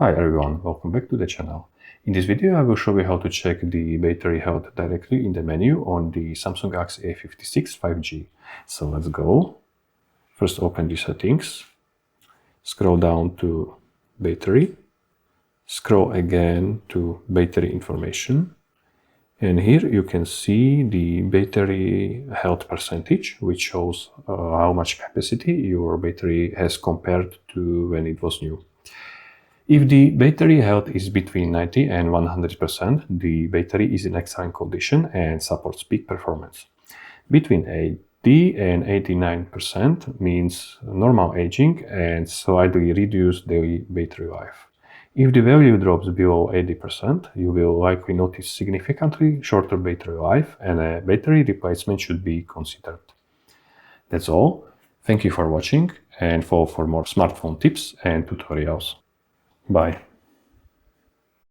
Hi everyone, welcome back to the channel. In this video I will show you how to check the battery health directly in the menu on the Samsung Galaxy A56 5G. So let's go. First open the settings, scroll down to battery, scroll again to battery information, and here you can see the battery health percentage, which shows how much capacity your battery has compared to when it was new. If the battery health is between 90 and 100%, the battery is in excellent condition and supports peak performance. Between 80 and 89% means normal aging and slightly reduced daily battery life. If the value drops below 80%, you will likely notice significantly shorter battery life and a battery replacement should be considered. That's all. Thank you for watching and follow for more smartphone tips and tutorials. Bye.